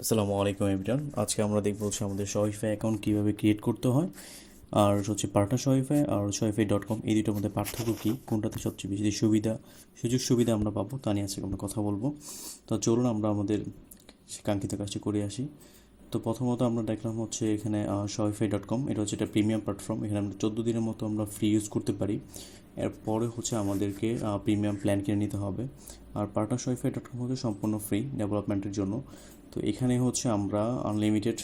আসসালামু আলাইকুম এভরিওয়ান। আজকে আমরা দেখব আমাদের শপিফাই অ্যাকাউন্ট কীভাবে ক্রিয়েট করতে হয়, আর পার্টনার শপিফাই আর shopify.com এই দুটোর মধ্যে পার্থক্য কী, কোনটাতে সবচেয়ে বেশি সুযোগ সুবিধা আমরা পাবো তা নিয়ে আজকে আমরা কথা বলবো। তো চলুন আমরা আমাদের কাঙ্ক্ষিত কাজটি করে আসি। তো প্রথমত আমরা দেখলাম এখানে shopify.com, এটা একটা প্রিমিয়াম প্ল্যাটফর্ম। এখানে আমরা 14 দিনের মতো আমরা ফ্রি ইউজ করতে পারি। এরপরে আমাদেরকে প্রিমিয়াম প্ল্যান কিনে নিতে হবে। আর পার্টনার shopify.com সম্পূর্ণ ফ্রি ডেভেলপমেন্টের জন্য। তো এখানে আমরা আনলিমিটেড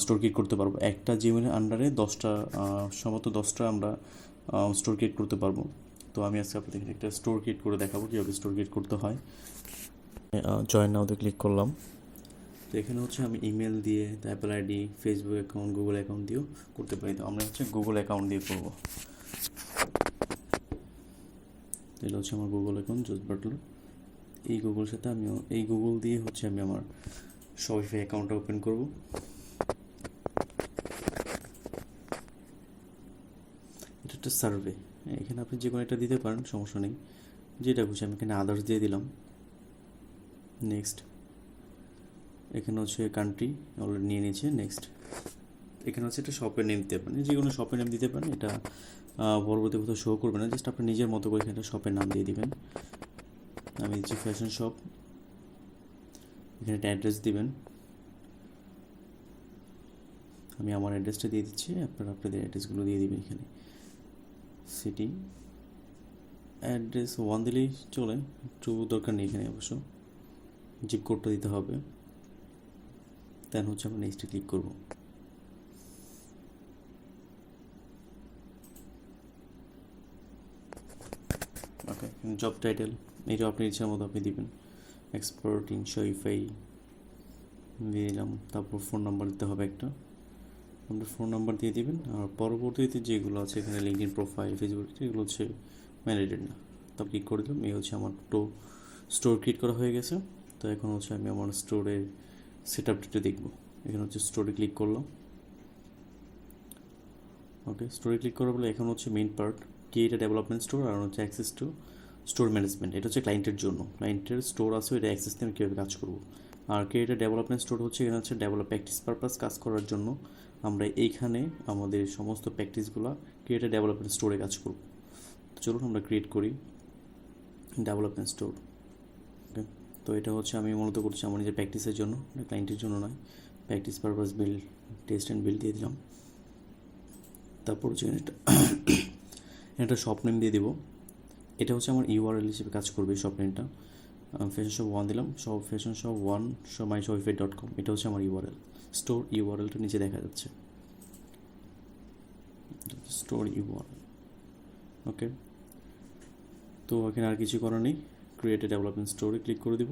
স্টোর ক্রিয়েট করতে পারবো। একটা জিমেলের আন্ডারে 10টা সম্ভবত 10টা আমরা স্টোর ক্রিয়েট করতে পারবো। তো আমি আজকে আপনাদের একটা স্টোর ক্রিয়েট করে দেখাবো কীভাবে স্টোর ক্রিয়েট করতে হয়। জয়েন নাওতে ক্লিক করলাম। তো এখানে আমি ইমেল দিয়ে, Apple ID, Facebook account, Google account দিয়েও করতে পারি। তো আমরা গুগল অ্যাকাউন্ট দিয়ে করবো। এটা আমার গুগল অ্যাকাউন্ট জোস বাটলার। এই গুগলের সাথে এই গুগল দিয়ে আমি আমার শপিফাই অ্যাকাউন্টটা ওপেন করব। এটা একটা সার্ভে, এখানে আপনি যে কোনো একটা দিতে পারেন, সমস্যা নেই। যেটা খুশি আমি এখানে আদার্স দিয়ে দিলাম। নেক্সট। এখানে কান্ট্রি অলরেডি নিয়ে নিয়েছে। নেক্সট। এখানে একটা শপের নেম দিতে পারেন, যে কোনো শপের নেম দিতে পারেন। এটা পরবর্তী কোথাও শো করবে না, জাস্ট আপনি নিজের মতো করে এখানে শপের নাম দিয়ে দিবেন। আমি দিচ্ছি ফ্যাশন শপ। এখানে একটা অ্যাড্রেস দিবেন। আমি আমার অ্যাড্রেসটা দিয়ে দিচ্ছি, আপনারা আপনাদের অ্যাড্রেসগুলো দিয়ে দিবেন। এখানে সিটি অ্যাড্রেস 1 দিলেই চলে, একটু দরকার নেই এখানে। অবশ্য জিপ কোডটা দিতে হবে। দেন আমরা নেক্সটে ক্লিক করব। ওকে, জব টাইটেল এটা আপনি ইচ্ছার মতো আপনি দিবেন। এক্সপার্ট ইন শপিফাই দিয়ে দিলাম। তারপর ফোন নাম্বার দিতে হবে একটা, আপনার ফোন নাম্বার দিয়ে দিবেন। আর পরবর্তীতে যেগুলো আছে এখানে লিঙ্কডিন প্রোফাইল, ফেসবুক, এগুলো ম্যান্ডেটেড না। তারপর ক্লিক করে দিলাম। এই আমার স্টোর ক্রিয়েট করা হয়ে গেছে। তো এখন আমি আমার স্টোরের সেট আপটা দেখবো। এখানে স্টোরে ক্লিক করলাম। ওকে, স্টোরে ক্লিক করার বলে এখন main part create a development store, আর অ্যাক্সেস টু স্টোর ম্যানেজমেন্ট। এটা ক্লায়েন্টের জন্য, ক্লায়েন্টের স্টোর আছে, এটা অ্যাক্সেস নিয়ে আমি কীভাবে কাজ করবো। আর ক্রিয়েট এ ডেভেলপমেন্ট স্টোর এখানে ডেভেলপ প্র্যাকটিস পারপাস কাজ করার জন্য আমরা এইখানে আমাদের সমস্ত প্র্যাকটিসগুলো ক্রিয়েট এ ডেভেলপমেন্ট স্টোরে কাজ করব। তো চলুন আমরা ক্রিয়েট করি ডেভেলপমেন্ট স্টোর। ওকে, তো এটা আমি মূলত করছি আমার নিজের প্র্যাকটিসের জন্য, ক্লায়েন্টের জন্য নয়। Practice purpose build, test and build দিয়ে দিলাম। তারপর এটা শপ নেম দিয়ে দিব। এটা আমার ইউআরএল হিসেবে কাজ করবে শপ নেমটা। ফ্যাশন শপ 1 দিলাম, ফ্যাশন শপ 1 myshopify.com, এটা আমার ইউআরএল। স্টোর ইউআরএলটা নিচে দেখা যাচ্ছে, স্টোর ইউআরএল। ওকে, তো এখানে আর কিছু করার নেই। ক্রিয়েট এ ডেভেলপমেন্ট স্টোরে ক্লিক করে দিব।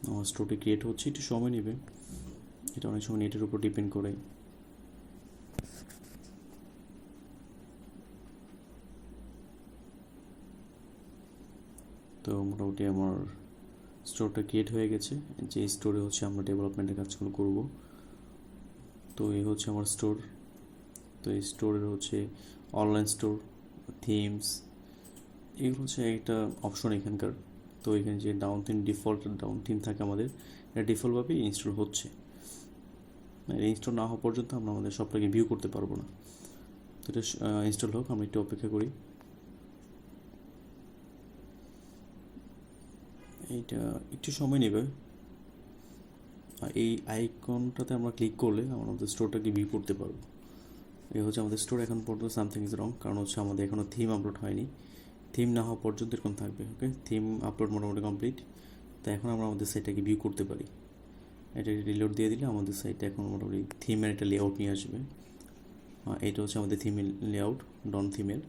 আমার স্টোরটি ক্রিয়েট হচ্ছে, একটু সময় নেবে, এটা অনেক সময় নেটের উপর ডিপেন্ড করে। তো মোটামুটি আমার স্টোরটা ক্রিয়েট হয়ে গেছে। যে স্টোরে আমরা ডেভেলপমেন্টের কাজগুলো করব। তো এই আমার স্টোর। তো এই স্টোরের অনলাইন স্টোর, থিমস, এগুলো একটা অপশন এখানকার। তো এখানে যে ডিফল্ট ডাউন থিম থাকে আমাদের, এটা ডিফল্টভাবেই ইনস্টল হচ্ছে। ইনস্টল না হওয়া পর্যন্ত আমরা আমাদের সবটাকে ভিউ করতে পারবো না। তো এটা ইনস্টল হোক, আমরা একটু অপেক্ষা করি। এইটা একটু সময় নেবে। এই আইকনটাতে আমরা ক্লিক করলে আমাদের স্টোরটাকে ভিউ করতে পারবো। এই আমাদের স্টোর। এখন পর্যন্ত সামথিং ইজ রং, কারণ আমাদের এখনও থিম আপলোড হয়নি। থিম না হওয়া পর্যন্ত এরকম থাকবে। ওকে, থিম আপলোড মোটামুটি কমপ্লিট। তো এখন আমরা আমাদের সাইটটাকে ভিউ করতে পারি। এটা রিলোড দিয়ে দিলে আমাদের সাইটটা এখন মোটামুটি থিমের একটা লেআউট নিয়ে আসবে। এটা আমাদের থিমের লেআউট, ডন থিমের।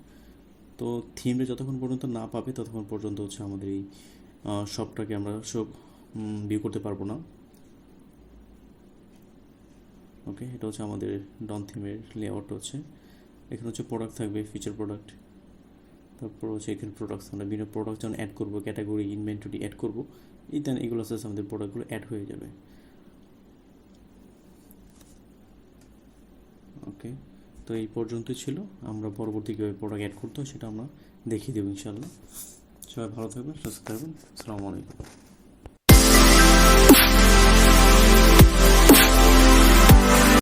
তো থিমটা যতক্ষণ পর্যন্ত না পাবে ততক্ষণ পর্যন্ত আমাদের এই শপটাকে আমরা সব ভিউ করতে পারবো না। ওকে, এটা আমাদের ডন থিমের লেআউট। এখানে প্রোডাক্ট থাকবে, ফিচার প্রোডাক্ট। তারপর এখানে প্রোডাক্টস, আমরা বিভিন্ন প্রোডাক্ট যখন অ্যাড করবো, ক্যাটাগরি, ইনভেন্টরি অ্যাড করবো, দেন এগুলো আমাদের প্রোডাক্টগুলো অ্যাড হয়ে যাবে। ওকে, তো এই পর্যন্তই ছিল। আমরা পরবর্তী কীভাবে প্রোডাক্ট অ্যাড করতে হয় সেটা আমরা দেখিয়ে দেবো ইনশাআল্লাহ। সবাই ভালো থাকবেন, সুস্থ থাকবেন। আসসালামু আলাইকুম।